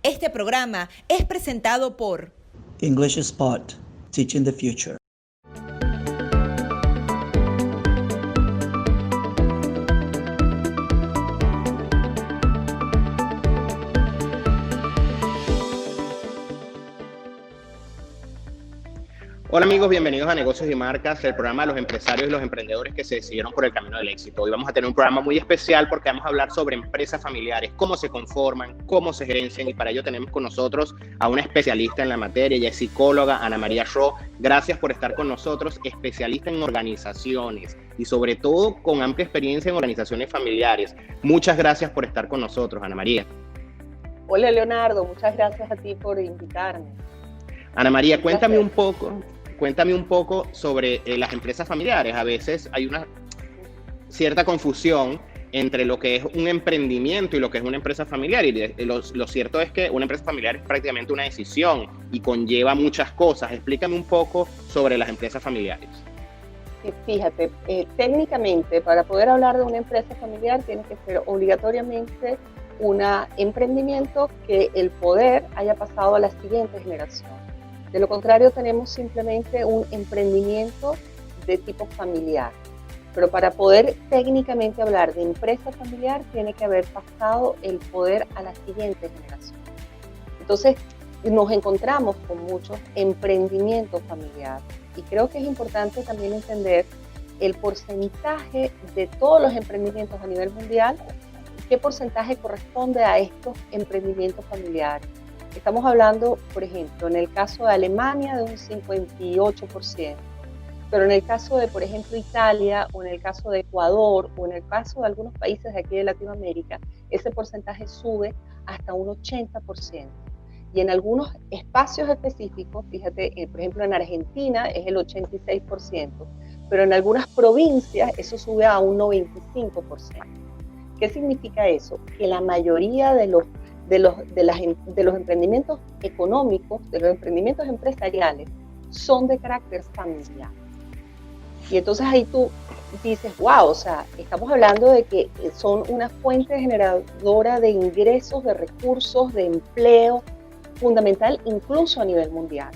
Este programa es presentado por English Spot, Teaching the Future. Hola amigos, bienvenidos a Negocios y Marcas, el programa de los empresarios y los emprendedores que se decidieron por el camino del éxito. Hoy vamos a tener un programa muy especial porque vamos a hablar sobre empresas familiares, cómo se conforman, cómo se gerencian, y para ello tenemos con nosotros a una especialista en la materia. Ella es psicóloga, Ana María Shaw. Gracias por estar con nosotros, especialista en organizaciones y sobre todo con amplia experiencia en organizaciones familiares. Muchas gracias por estar con nosotros, Ana María. Hola Leonardo, muchas gracias a ti por invitarme. Ana María, cuéntame un poco sobre las empresas familiares. A veces hay una cierta confusión entre lo que es un emprendimiento y lo que es una empresa familiar. Y lo cierto es que una empresa familiar es prácticamente una decisión y conlleva muchas cosas. Explícame un poco sobre las empresas familiares. Fíjate, técnicamente para poder hablar de una empresa familiar tiene que ser obligatoriamente un emprendimiento que el poder haya pasado a la siguiente generación. De lo contrario, tenemos simplemente un emprendimiento de tipo familiar. Pero para poder técnicamente hablar de empresa familiar, tiene que haber pasado el poder a la siguiente generación. Entonces, nos encontramos con muchos emprendimientos familiares. Y creo que es importante también entender el porcentaje de todos los emprendimientos a nivel mundial, qué porcentaje corresponde a estos emprendimientos familiares. Estamos hablando, por ejemplo, en el caso de Alemania de un 58%, pero en el caso de, por ejemplo, Italia, o en el caso de Ecuador, o en el caso de algunos países de aquí de Latinoamérica, ese porcentaje sube hasta un 80%. Y en algunos espacios específicos, fíjate, por ejemplo, en Argentina es el 86%, pero en algunas provincias eso sube a un 95%. ¿Qué significa eso? Que la mayoría de los emprendimientos económicos, de los emprendimientos empresariales, son de carácter familiar. Y entonces ahí tú dices, wow, o sea, estamos hablando de que son una fuente generadora de ingresos, de recursos, de empleo, fundamental incluso a nivel mundial.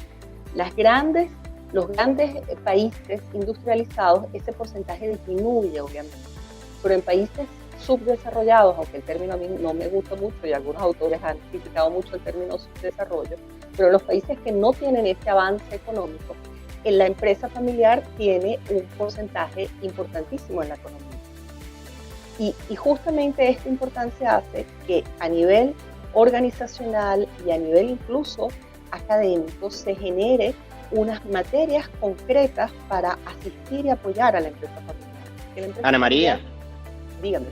Los grandes países industrializados, ese porcentaje disminuye, obviamente, pero en países subdesarrollados, aunque el término a mí no me gusta mucho y algunos autores han criticado mucho el término subdesarrollo, pero los países que no tienen ese avance económico, en la empresa familiar tiene un porcentaje importantísimo en la economía. Y justamente esta importancia hace que a nivel organizacional y a nivel incluso académico se genere unas materias concretas para asistir y apoyar a la empresa familiar. Ana María. Dígame.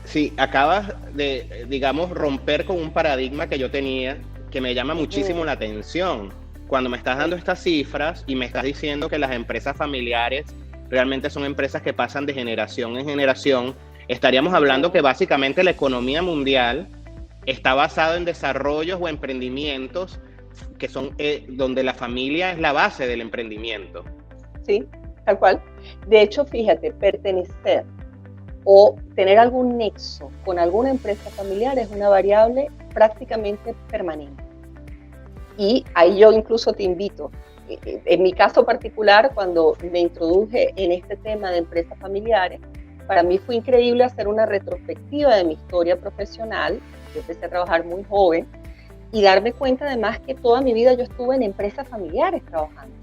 Sí, acabas de, digamos, romper con un paradigma que yo tenía que me llama muchísimo la atención. Cuando me estás dando estas cifras y me estás diciendo que las empresas familiares realmente son empresas que pasan de generación en generación, estaríamos hablando que básicamente la economía mundial está basada en desarrollos o emprendimientos que son donde la familia es la base del emprendimiento. Sí, tal cual. De hecho, fíjate, pertenecer o tener algún nexo con alguna empresa familiar es una variable prácticamente permanente. Y ahí yo incluso te invito, en mi caso particular, cuando me introduje en este tema de empresas familiares, para mí fue increíble hacer una retrospectiva de mi historia profesional. Yo empecé a trabajar muy joven y darme cuenta además que toda mi vida yo estuve en empresas familiares trabajando.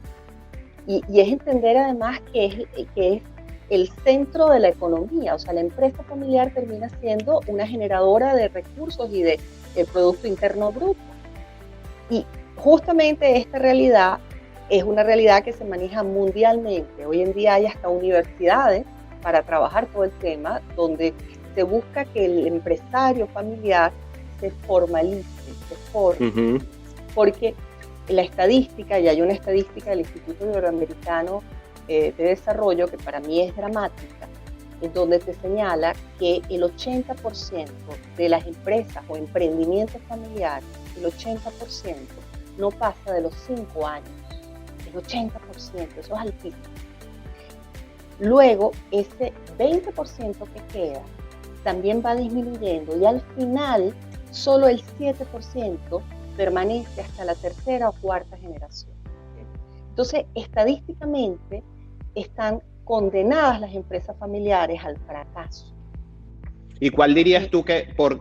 Y es entender además que es el centro de la economía, o sea, la empresa familiar termina siendo una generadora de recursos y de Producto Interno Bruto. Y justamente esta realidad es una realidad que se maneja mundialmente. Hoy en día hay hasta universidades para trabajar todo el tema, donde se busca que el empresario familiar se formalice, se forme. Porque la estadística, y hay una estadística del Instituto Iberoamericano de Desarrollo que para mí es dramática, en donde se señala que el 80% de las empresas o emprendimientos familiares, el 80% no pasa de los 5 años. El 80%, eso es altísimo. Luego, ese 20% que queda también va disminuyendo y al final solo el 7% permanece hasta la tercera o cuarta generación. Entonces, estadísticamente, están condenadas las empresas familiares al fracaso. ¿Y cuál dirías tú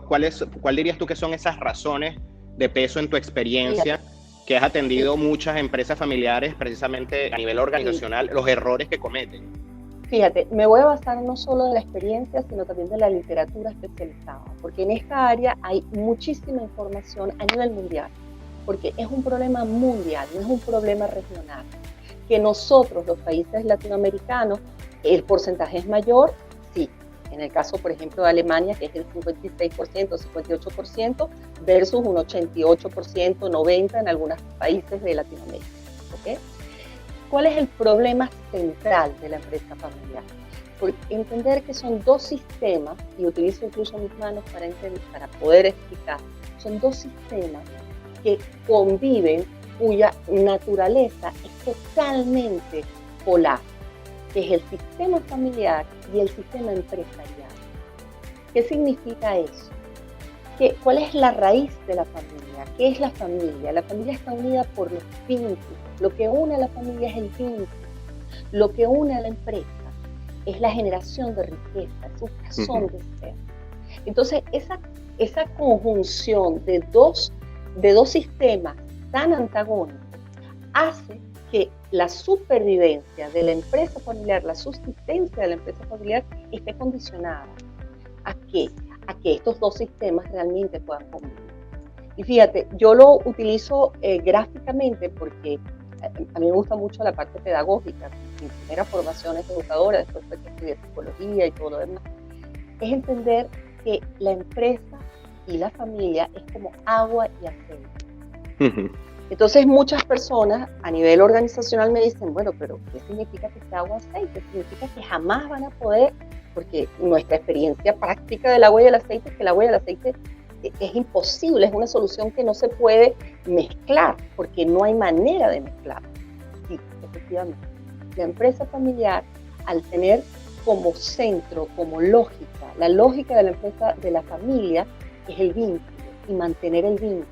cuál dirías tú que son esas razones de peso en tu experiencia que has atendido muchas empresas familiares precisamente a nivel organizacional, los errores que cometen? Fíjate, me voy a basar no solo de la experiencia, sino también de la literatura especializada, porque en esta área hay muchísima información a nivel mundial, porque es un problema mundial, no es un problema regional. Que nosotros, los países latinoamericanos, el porcentaje es mayor, sí. En el caso, por ejemplo, de Alemania, que es el 56%, 58%, versus un 88%, 90% en algunos países de Latinoamérica. ¿Okay? ¿Cuál es el problema central de la empresa familiar? Por entender que son dos sistemas, y utilizo incluso mis manos para poder explicar, son dos sistemas que conviven, cuya naturaleza es totalmente polar, que es el sistema familiar y el sistema empresarial. ¿Qué significa eso? ¿Cuál es la raíz de la familia? ¿Qué es la familia? La familia está unida por los vínculos. Lo que une a la familia es el vínculo. Lo que une a la empresa es la generación de riqueza, es su razón de ser. Entonces, esa conjunción de dos sistemas tan antagónicos hace que la supervivencia de la empresa familiar, la subsistencia de la empresa familiar esté condicionada a que estos dos sistemas realmente puedan convivir. Y fíjate, yo lo utilizo gráficamente porque a mí me gusta mucho la parte pedagógica. Mi primera formación es educadora, después fue que estudié psicología y todo lo demás. Es entender que la empresa y la familia es como agua y aceite. Entonces muchas personas a nivel organizacional me dicen, bueno, pero ¿qué significa que sea agua y aceite? Significa que jamás van a poder, porque nuestra experiencia práctica del agua y el aceite es que el agua y el aceite es imposible, es una solución que no se puede mezclar, porque no hay manera de mezclar. Sí, efectivamente. La empresa familiar, al tener como centro, como lógica, la lógica de la empresa, de la familia, es el vínculo y mantener el vínculo.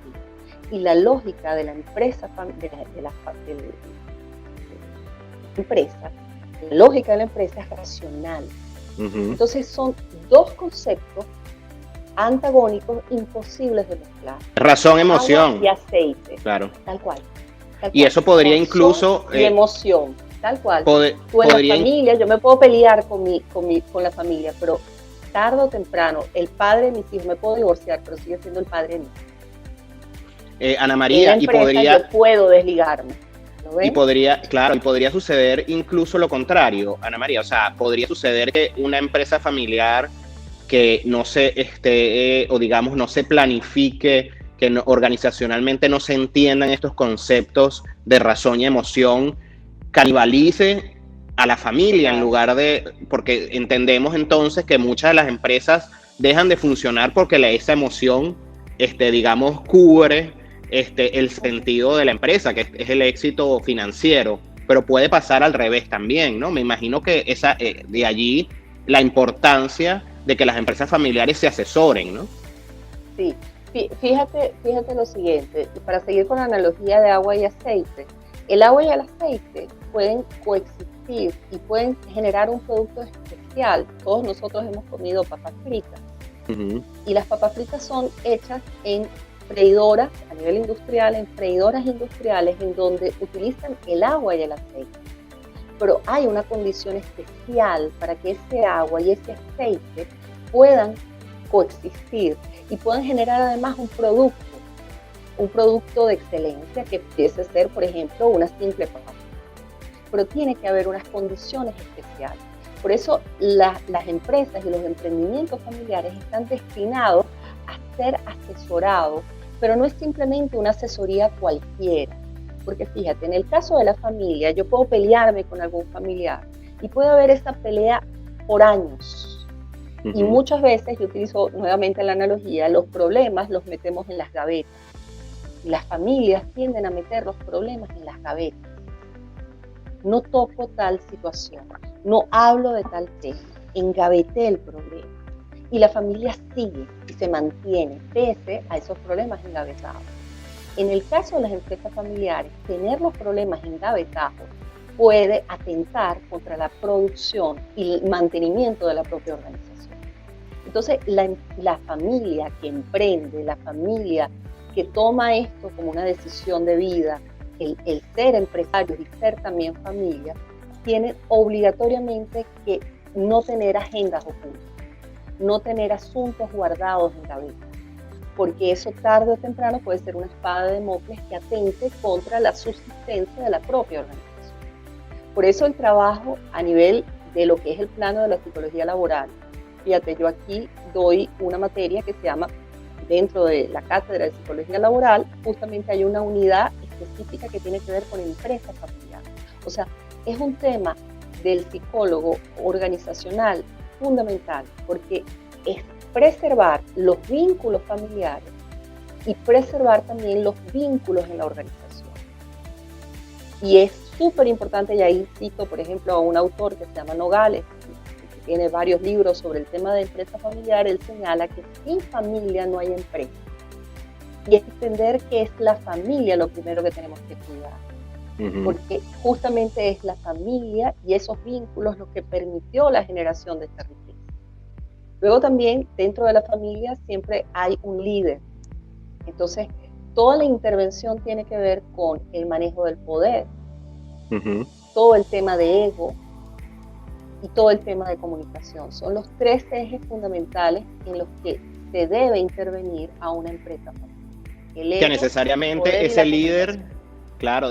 Y la lógica de la empresa, la lógica de la empresa es racional. Entonces son dos conceptos antagónicos imposibles de mezclar. Razón, emoción. Agua y aceite. Claro. Tal cual. Y eso podría incluso... y emoción, tal cual. Tú en podría la familia, yo me puedo pelear con la familia, pero tarde o temprano, el padre de mis hijos, me puedo divorciar, pero sigue siendo el padre de mis hijos. Ana María, y podría... Yo puedo desligarme. Y podría suceder incluso lo contrario, Ana María. O sea, podría suceder que una empresa familiar que no se o digamos no se planifique, que organizacionalmente no se entiendan estos conceptos de razón y emoción, canibalice a la familia en lugar de, porque entendemos entonces que muchas de las empresas dejan de funcionar porque esa emoción, digamos, cubre el sentido de la empresa, que es el éxito financiero, pero puede pasar al revés también, ¿no? Me imagino que de allí la importancia de que las empresas familiares se asesoren, ¿no? Sí, fíjate lo siguiente, para seguir con la analogía de agua y aceite, el agua y el aceite pueden coexistir y pueden generar un producto especial. Todos nosotros hemos comido papas fritas, y las papas fritas son hechas en freidoras a nivel industrial, en freidoras industriales en donde utilizan el agua y el aceite. Pero hay una condición especial para que ese agua y ese aceite puedan coexistir y puedan generar además un producto de excelencia que pudiese ser, por ejemplo, una simple papa. Pero tiene que haber unas condiciones especiales. Por eso las empresas y los emprendimientos familiares están destinados a ser asesorados, pero no es simplemente una asesoría cualquiera. Porque fíjate, en el caso de la familia, yo puedo pelearme con algún familiar y puede haber esa pelea por años. Y muchas veces, yo utilizo nuevamente la analogía, los problemas los metemos en las gavetas. Y las familias tienden a meter los problemas en las gavetas. No toco tal situación, no hablo de tal tema, engaveté el problema. y la familia sigue y se mantiene pese a esos problemas engavetados. En el caso de las empresas familiares, tener los problemas engavetados puede atentar contra la producción y el mantenimiento de la propia organización. Entonces, la familia que emprende, la familia que toma esto como una decisión de vida, el ser empresarios y ser también familia, tienen obligatoriamente que no tener agendas ocultas, no tener asuntos guardados en gaveta, porque eso tarde o temprano puede ser una espada de Damocles que atente contra la subsistencia de la propia organización. Por eso el trabajo a nivel de lo que es el plano de la psicología laboral, fíjate, yo aquí doy una materia que se llama, dentro de la cátedra de psicología laboral, justamente hay una unidad específica que tiene que ver con empresas familiares. O sea, es un tema del psicólogo organizacional fundamental, porque es preservar los vínculos familiares y preservar también los vínculos en la organización. Y es súper importante, y ahí cito, por ejemplo, a un autor que se llama Nogales, que tiene varios libros sobre el tema de empresa familiar. Él señala que sin familia no hay empresa. Y es entender que es la familia lo primero que tenemos que cuidar. Porque justamente es la familia y esos vínculos lo que permitió la generación de esta riqueza. Luego también dentro de la familia siempre hay un líder. Entonces toda la intervención tiene que ver con el manejo del poder, todo el tema de ego y todo el tema de comunicación. Son los tres ejes fundamentales en los que se debe intervenir a una empresa familiar. Que necesariamente ese líder, claro,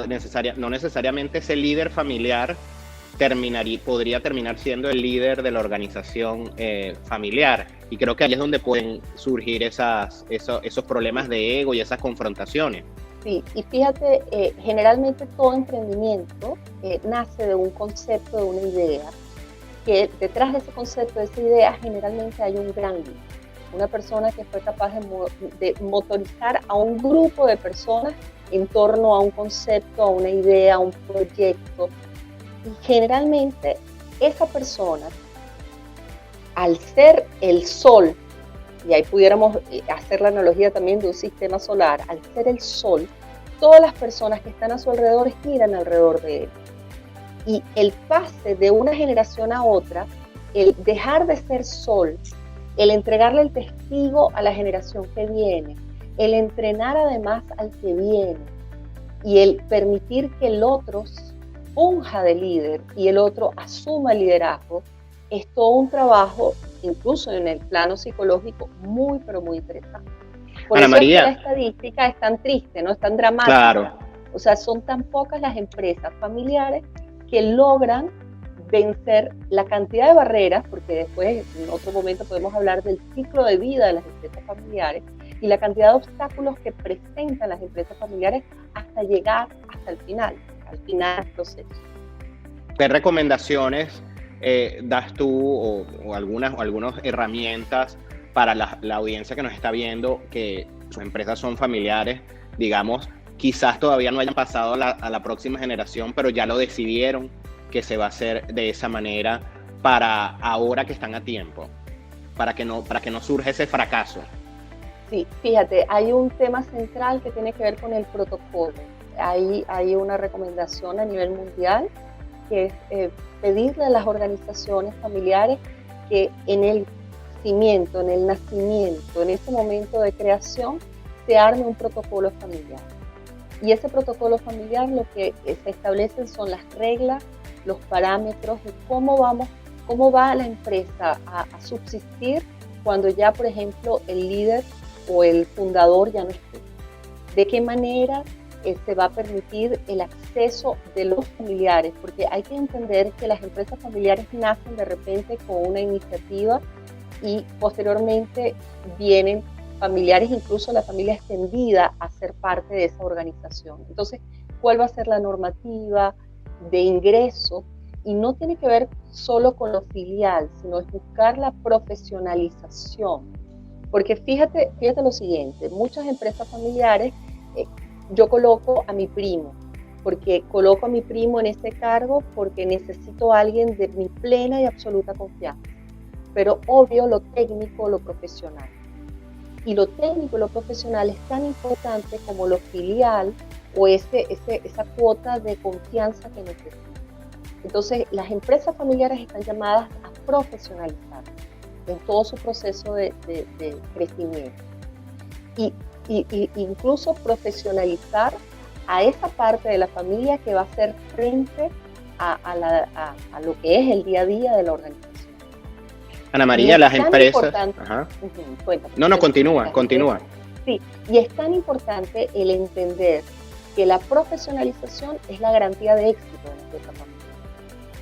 no necesariamente ese líder familiar podría terminar siendo el líder de la organización familiar. Y creo que ahí es donde pueden surgir esos problemas de ego y esas confrontaciones. Sí, y fíjate, generalmente todo emprendimiento nace de un concepto, de una idea, que detrás de ese concepto, de esa idea, generalmente hay un gran líder. Una persona que fue capaz de motorizar a un grupo de personas en torno a un concepto, a una idea, a un proyecto. Y generalmente esa persona, al ser el sol, y ahí pudiéramos hacer la analogía también de un sistema solar, al ser el sol, todas las personas que están a su alrededor giran alrededor de él. Y el pase de una generación a otra, el dejar de ser sol, el entregarle el testigo a la generación que viene, el entrenar además al que viene y el permitir que el otro funja de líder y el otro asuma el liderazgo, es todo un trabajo, incluso en el plano psicológico, muy, pero muy interesante. Por Ana eso María, es que la estadística es tan triste, ¿no? Es tan dramática. Claro. O sea, son tan pocas las empresas familiares que logran vencer la cantidad de barreras, porque después en otro momento podemos hablar del ciclo de vida de las empresas familiares y la cantidad de obstáculos que presentan las empresas familiares hasta llegar hasta el final del proceso. ¿Qué recomendaciones das tú o algunas herramientas para la audiencia que nos está viendo, que sus empresas son familiares, digamos, quizás todavía no hayan pasado a la próxima generación, pero ya lo decidieron que se va a hacer de esa manera para ahora que están a tiempo, para que no surja ese fracaso? Sí, fíjate, hay un tema central que tiene que ver con el protocolo. Hay una recomendación a nivel mundial que es pedirle a las organizaciones familiares que en el cimiento, en el nacimiento, en ese momento de creación, se arme un protocolo familiar. Y ese protocolo familiar lo que se establecen son las reglas, los parámetros de cómo va la empresa a subsistir cuando ya, por ejemplo, el líder o el fundador ya no esté. De qué manera se va a permitir el acceso de los familiares, porque hay que entender que las empresas familiares nacen de repente con una iniciativa y posteriormente vienen familiares, incluso la familia extendida, a ser parte de esa organización. Entonces, ¿cuál va a ser la normativa de ingreso? Y no tiene que ver solo con lo filial, sino es buscar la profesionalización. Porque fíjate lo siguiente, muchas empresas familiares, yo coloco a mi primo, porque coloco a mi primo en ese cargo porque necesito a alguien de mi plena y absoluta confianza. pero obvio lo técnico, lo profesional. Y lo técnico y lo profesional es tan importante como lo filial o esa cuota de confianza que necesitan. Entonces, las empresas familiares están llamadas a profesionalizar en todo su proceso de crecimiento. Y incluso profesionalizar a esa parte de la familia que va a hacer frente a lo que es el día a día de la organización. Ana María, las empresas... Ajá. Cuéntame. No, continúa. Sí, y es tan importante el entender que la profesionalización es la garantía de éxito de la empresa familiar.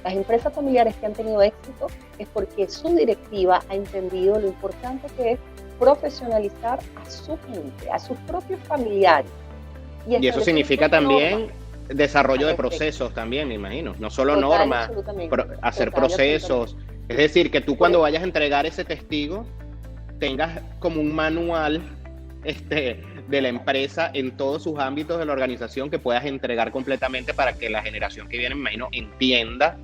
Las empresas familiares que han tenido éxito es porque su directiva ha entendido lo importante que es profesionalizar a su gente, a sus propios familiares. Y eso significa también desarrollo de procesos también, me imagino. No solo normas, hacer procesos. Es decir, que tú cuando vayas a entregar ese testigo, tengas como un manual de la empresa en todos sus ámbitos de la organización que puedas entregar completamente para que la generación que viene, me imagino, entienda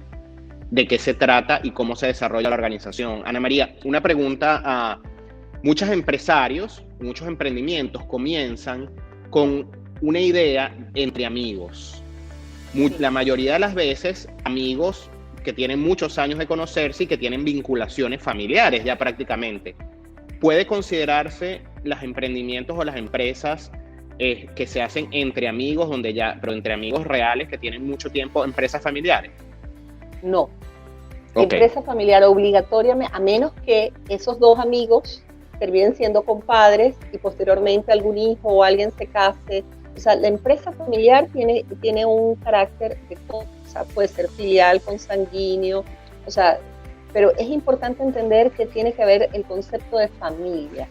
de qué se trata y cómo se desarrolla la organización. Ana María, una pregunta a muchos empresarios, muchos emprendimientos comienzan con una idea entre amigos. La mayoría de las veces, amigos que tienen muchos años de conocerse y que tienen vinculaciones familiares ya prácticamente. ¿Puede considerarse los emprendimientos o las empresas que se hacen entre amigos, pero entre amigos reales que tienen mucho tiempo, empresas familiares? No. Empresa familiar obligatoriamente, a menos que esos dos amigos terminen siendo compadres y posteriormente algún hijo o alguien se case. O sea, la empresa familiar tiene un carácter de todo. O sea, puede ser filial, consanguíneo, o sea, pero es importante entender que tiene que haber el concepto de familia.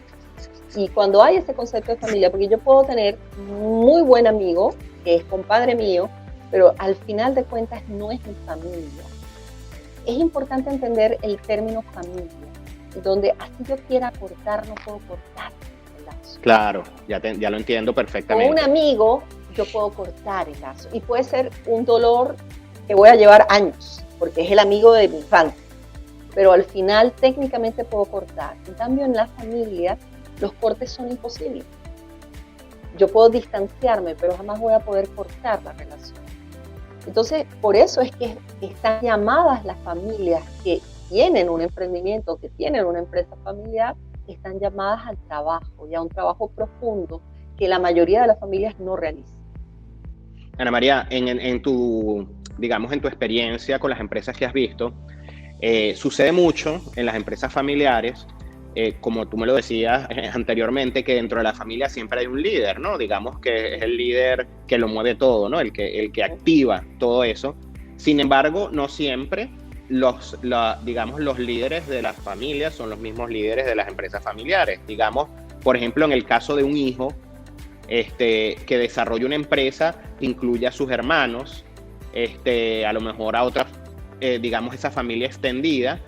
Y cuando hay ese concepto de familia, porque yo puedo tener muy buen amigo, que es compadre mío, pero al final de cuentas no es mi familia. Es importante entender el término familia, donde así yo quiera cortar, no puedo cortar el lazo. Claro, ya lo entiendo perfectamente. Con un amigo yo puedo cortar el lazo y puede ser un dolor que voy a llevar años, porque es el amigo de mi infancia, pero al final técnicamente puedo cortar. En cambio, en la familia, los cortes son imposibles. Yo puedo distanciarme, pero jamás voy a poder cortar la relación. Entonces, por eso es que están llamadas las familias que tienen un emprendimiento, que tienen una empresa familiar, están llamadas al trabajo y a un trabajo profundo que la mayoría de las familias no realizan. Ana María, en tu experiencia con las empresas que has visto, sucede mucho en las empresas familiares, como tú me lo decías anteriormente, que dentro de la familia siempre hay un líder, ¿no? Digamos que es el líder que lo mueve todo, ¿no? El que activa todo eso. Sin embargo, no siempre los líderes de las familias son los mismos líderes de las empresas familiares. Digamos, por ejemplo, en el caso de un hijo que desarrolla una empresa, incluye a sus hermanos, a lo mejor a otra, esa familia extendida,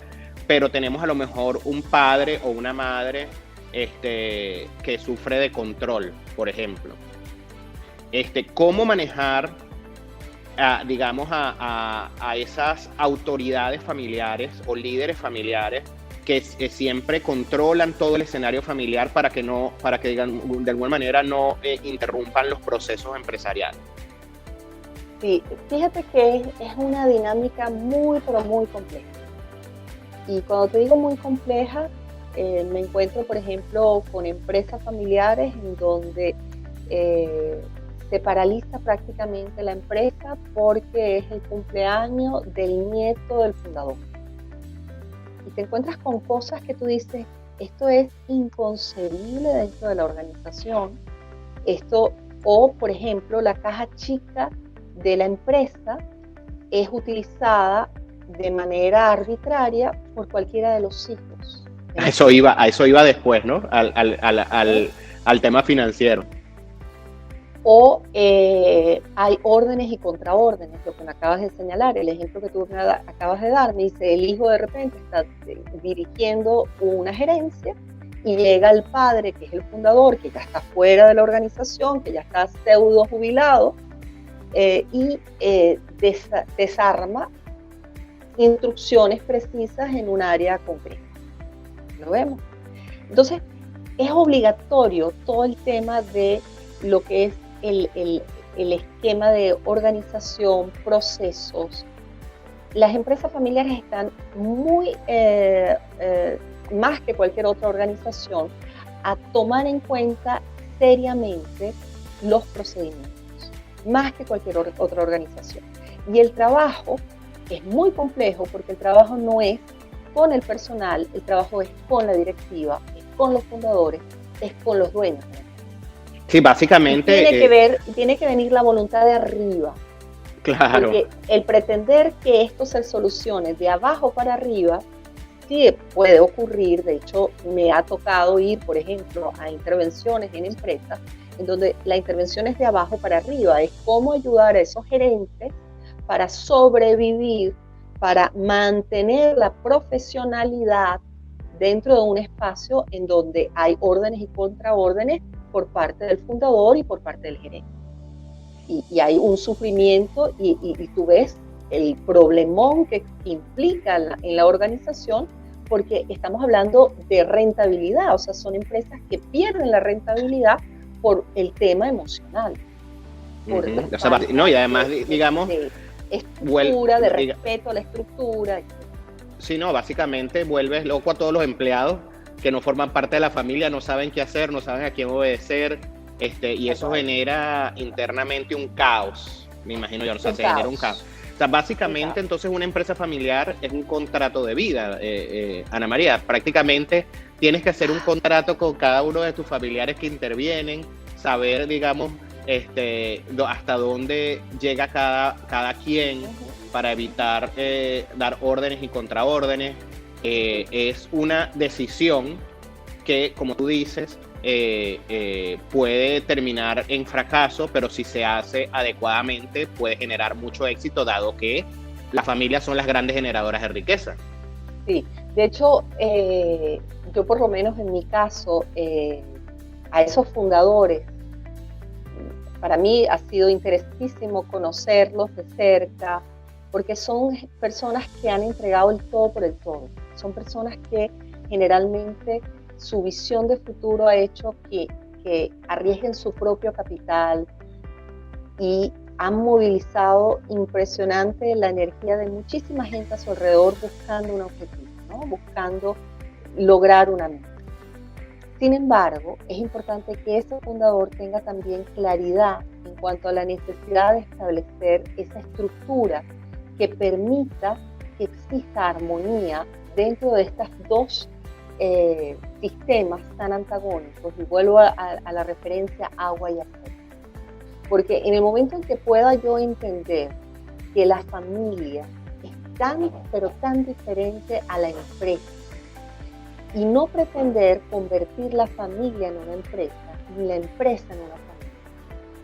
pero tenemos a lo mejor un padre o una madre que sufre de control, por ejemplo. ¿Cómo manejar a esas autoridades familiares o líderes familiares que siempre controlan todo el escenario familiar para que de alguna manera no interrumpan los procesos empresariales? Sí, fíjate que es una dinámica muy, pero muy compleja. Y cuando te digo muy compleja, me encuentro, por ejemplo, con empresas familiares en donde se paraliza prácticamente la empresa porque es el cumpleaños del nieto del fundador. Y te encuentras con cosas que tú dices, esto es inconcebible dentro de la organización. O, por ejemplo, la caja chica de la empresa es utilizada de manera arbitraria por cualquiera de los hijos. A eso iba después, ¿no? Al tema financiero. O hay órdenes y contraórdenes, lo que me acabas de señalar, el ejemplo que tú me acabas de dar, me dice, el hijo de repente está dirigiendo una gerencia y llega el padre, que es el fundador, que ya está fuera de la organización, que ya está pseudo jubilado, y desarma instrucciones precisas en un área concreta. Lo vemos. Entonces, es obligatorio todo el tema de lo que es el esquema de organización, procesos. Las empresas familiares están muy, más que cualquier otra organización, a tomar en cuenta seriamente los procedimientos, más que cualquier otra organización. Y el trabajo es muy complejo porque el trabajo no es con el personal, el trabajo es con la directiva, es con los fundadores, es con los dueños. Sí, básicamente... Tiene que venir la voluntad de arriba. Claro. Porque el pretender que esto se solucione de abajo para arriba, sí puede ocurrir. De hecho, me ha tocado ir, por ejemplo, a intervenciones en empresas, en donde la intervención es de abajo para arriba, es cómo ayudar a esos gerentes para sobrevivir, para mantener la profesionalidad dentro de un espacio en donde hay órdenes y contraórdenes por parte del fundador y por parte del gerente. Y hay un sufrimiento y tú ves el problemón que implica en la organización, porque estamos hablando de rentabilidad, o sea, son empresas que pierden la rentabilidad por el tema emocional. Por o sea, no, y además, digamos... de estructura, de respeto a la estructura. Sí, no, básicamente vuelves loco a todos los empleados que no forman parte de la familia, no saben qué hacer, no saben a quién obedecer, y eso genera internamente un caos, me imagino yo, o sea, se genera un caos. O sea, básicamente entonces una empresa familiar es un contrato de vida, Ana María, prácticamente tienes que hacer un contrato con cada uno de tus familiares que intervienen, saber, digamos, hasta dónde llega cada quien para evitar dar órdenes y contraórdenes. Es una decisión que, como tú dices, puede terminar en fracaso, pero si se hace adecuadamente puede generar mucho éxito, dado que las familias son las grandes generadoras de riqueza. Sí, de hecho, yo por lo menos en mi caso, a esos fundadores, para mí ha sido interesantísimo conocerlos de cerca, porque son personas que han entregado el todo por el todo. Son personas que generalmente su visión de futuro ha hecho que arriesguen su propio capital y han movilizado impresionante la energía de muchísima gente a su alrededor buscando un objetivo, ¿no? Buscando lograr una meta. Sin embargo, es importante que ese fundador tenga también claridad en cuanto a la necesidad de establecer esa estructura que permita que exista armonía dentro de estos dos sistemas tan antagónicos. Y vuelvo a la referencia agua y aceite. Porque en el momento en que pueda yo entender que la familia es tan, pero tan diferente a la empresa, y no pretender convertir la familia en una empresa, ni la empresa en una familia.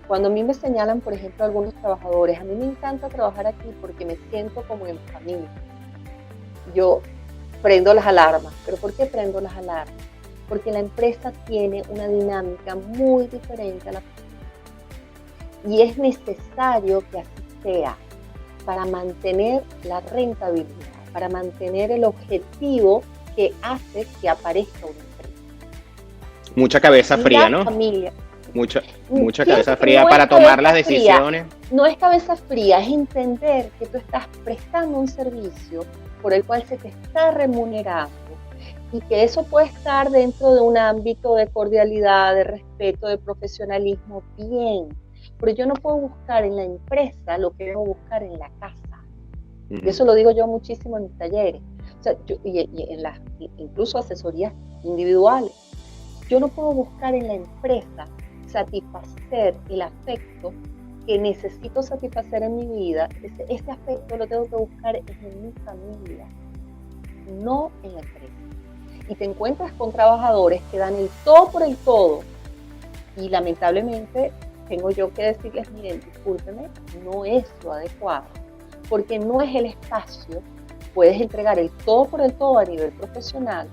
Cuando a mí me señalan, por ejemplo, algunos trabajadores, a mí me encanta trabajar aquí porque me siento como en familia. Yo prendo las alarmas. ¿Pero por qué prendo las alarmas? Porque la empresa tiene una dinámica muy diferente a la familia. Y es necesario que así sea para mantener la rentabilidad, para mantener el objetivo que hace que aparezca una empresa. Mucha cabeza fría, ¿no? Familia. Mucha cabeza fría para tomar las decisiones. No es cabeza fría, es entender que tú estás prestando un servicio por el cual se te está remunerando y que eso puede estar dentro de un ámbito de cordialidad, de respeto, de profesionalismo, bien. Pero yo no puedo buscar en la empresa lo que debo buscar en la casa. Y eso lo digo yo muchísimo en mis talleres. O sea, y en las incluso asesorías individuales. Yo no puedo buscar en la empresa satisfacer el afecto que necesito satisfacer en mi vida. Ese afecto lo tengo que buscar en mi familia, no en la empresa. Y te encuentras con trabajadores que dan el todo por el todo y lamentablemente tengo yo que decirles, miren, discúlpenme, no es lo adecuado, porque no es el espacio. Puedes entregar el todo por el todo a nivel profesional,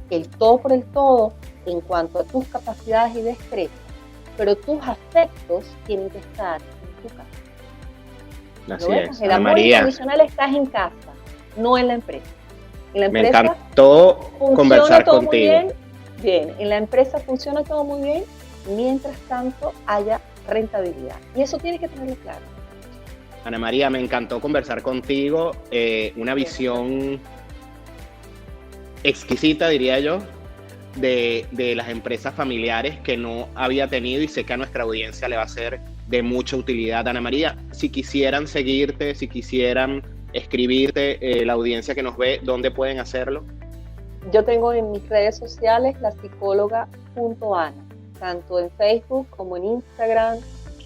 el todo por el todo en cuanto a tus capacidades y destrezas, pero tus afectos tienen que estar en tu casa. Así es, El amor incondicional está en casa, no en la empresa. En la Me empresa encantó funciona conversar todo muy contigo. bien, bien. En la empresa funciona todo muy bien, mientras tanto haya rentabilidad. Y eso tiene que tenerlo claro. Ana María, me encantó conversar contigo. Una visión exquisita, diría yo, de las empresas familiares que no había tenido, y sé que a nuestra audiencia le va a ser de mucha utilidad. Ana María, si quisieran seguirte, si quisieran escribirte, la audiencia que nos ve, ¿dónde pueden hacerlo? Yo tengo en mis redes sociales lapsicóloga.ana, tanto en Facebook como en Instagram.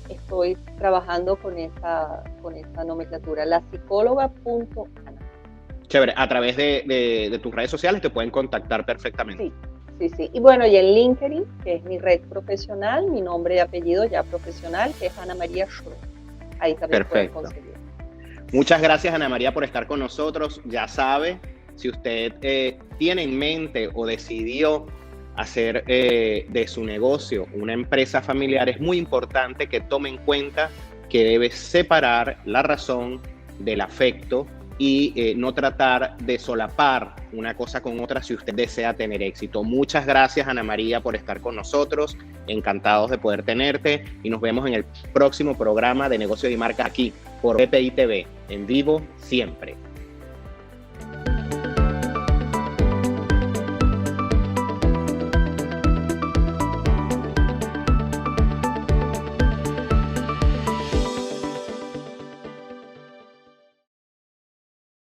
Estoy trabajando con esa nomenclatura, lapsicóloga.ana. Chévere, a través de tus redes sociales te pueden contactar perfectamente. Sí. Y bueno, y en LinkedIn, que es mi red profesional, mi nombre y apellido ya profesional, que es Ana María Schroeder. Ahí también pueden conseguir. Muchas gracias, Ana María, por estar con nosotros. Ya sabe, si usted tiene en mente o decidió hacer de su negocio una empresa familiar, es muy importante que tome en cuenta que debe separar la razón del afecto y no tratar de solapar una cosa con otra si usted desea tener éxito. Muchas gracias, Ana María, por estar con nosotros. Encantados de poder tenerte, y nos vemos en el próximo programa de Negocios y Marcas aquí por BPI TV, en vivo siempre.